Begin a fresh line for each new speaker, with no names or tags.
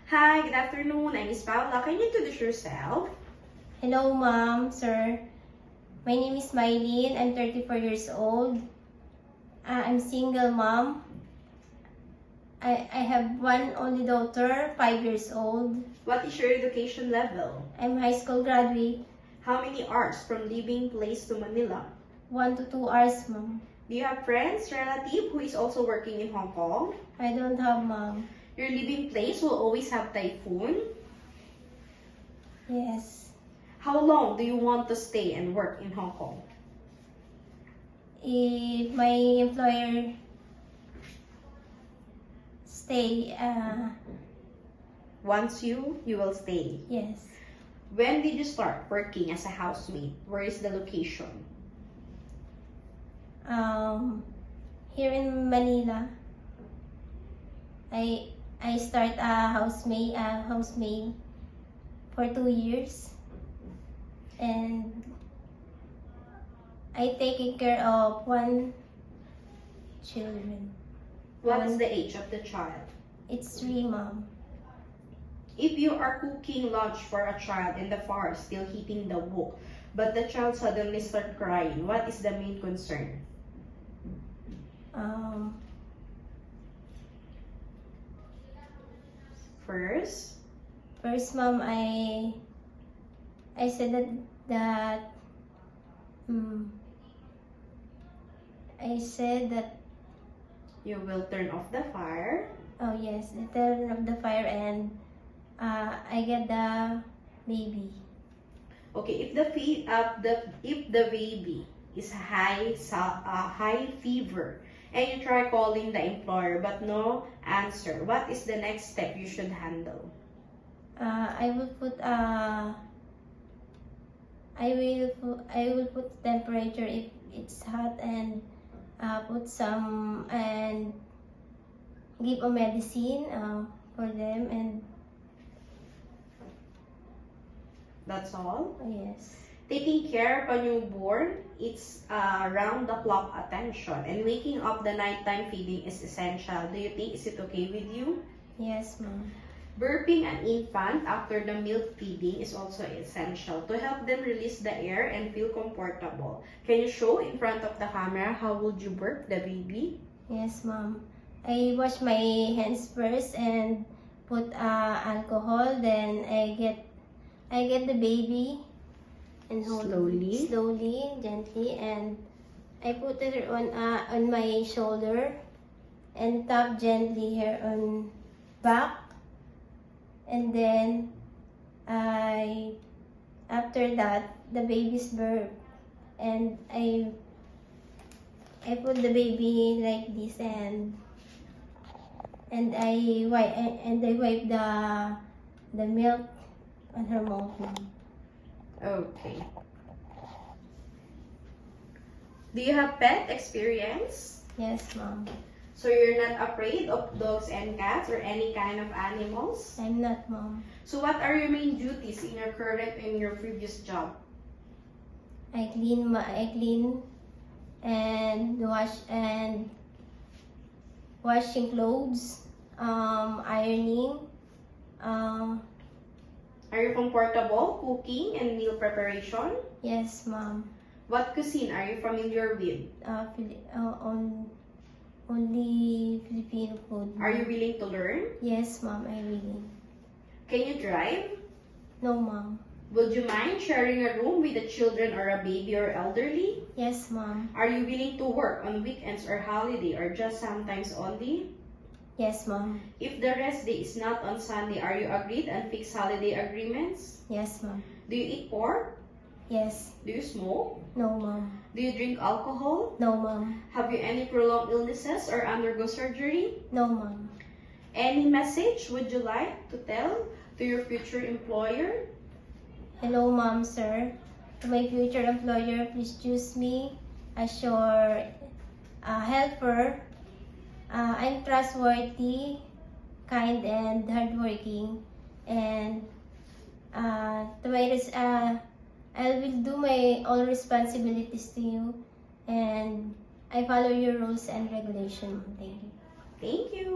Hi, good afternoon. I'm Miss Paula. Can you introduce yourself?
Hello, ma'am, sir. My name is Mylene. I'm 34 years old. I'm single mom. I have one only daughter, 5 years old.
What is your education level?
I'm high school graduate.
How many hours from living place to Manila?
1 to 2 hours, ma'am.
Do you have friends, relative who is also working in Hong Kong?
I don't have, ma'am.
Your living place will always have typhoon?
Yes.
How long do you want to stay and work in Hong Kong?
If my employer stay,
Once you will stay.
yes.
When did you start working as a housemaid? Where is the location?
Here in Manila, I start a housemaid for 2 years, and I taking care of 1 children.
What is the age of the child?
It's 3, mom.
If you are cooking lunch for a child and the fire is still hitting the wok, but the child suddenly starts crying, what is the main concern?
First, mom, I said that I said that
You will turn off the fire.
oh yes, I turn off the fire and I get the baby.
Okay, if the baby is high fever and you try calling the employer but no answer, what is the next step you should handle?
I will put I will put temperature if it's hot, and put some and give a medicine for them, and
That's all.
yes.
Taking care of a newborn, it's round-the-clock attention, and waking up the nighttime feeding is essential. Do you think, is it okay with you?
Yes, mom.
Burping an infant after the milk feeding is also essential to help them release the air and feel comfortable. Can you show in front of the camera how would you burp the baby?
Yes, mom. I wash my hands first and put alcohol. Then I get the baby and hold slowly, gently, and I put it on my shoulder and tap gently here on back, and then after that the baby's birth, and I put the baby like this, and I wipe the milk on her mouth.
Okay. Do you have pet experience?
Yes, mom.
So you're not afraid of dogs and cats or any kind of animals?
I'm not, mom.
So what are your main duties in your current and your previous job?
I clean and washing clothes, ironing.
Are you comfortable cooking and meal preparation?
Yes, mom.
What cuisine are you familiar with?
Only Filipino food.
Are you willing to learn?
Yes, mom. I really.
Can you drive?
No, mom.
Would you mind sharing a room with the children or a baby or elderly?
Yes, mom.
Are you willing to work on weekends or holiday or just sometimes only?
Yes, mom.
If the rest day is not on Sunday, are you agreed on fixed holiday agreements?
Yes, mom.
Do you eat pork?
Yes.
Do you smoke?
No, mom.
Do you drink alcohol?
No, mom.
Have you any prolonged illnesses or undergo surgery?
No, mom.
Any message would you like to tell to your future employer?
Hello, mom, sir. To my future employer, please choose me as your helper. I'm trustworthy, kind, and hardworking. And I will do my all responsibilities to you, and I follow your rules and regulations. Thank you.
Thank you.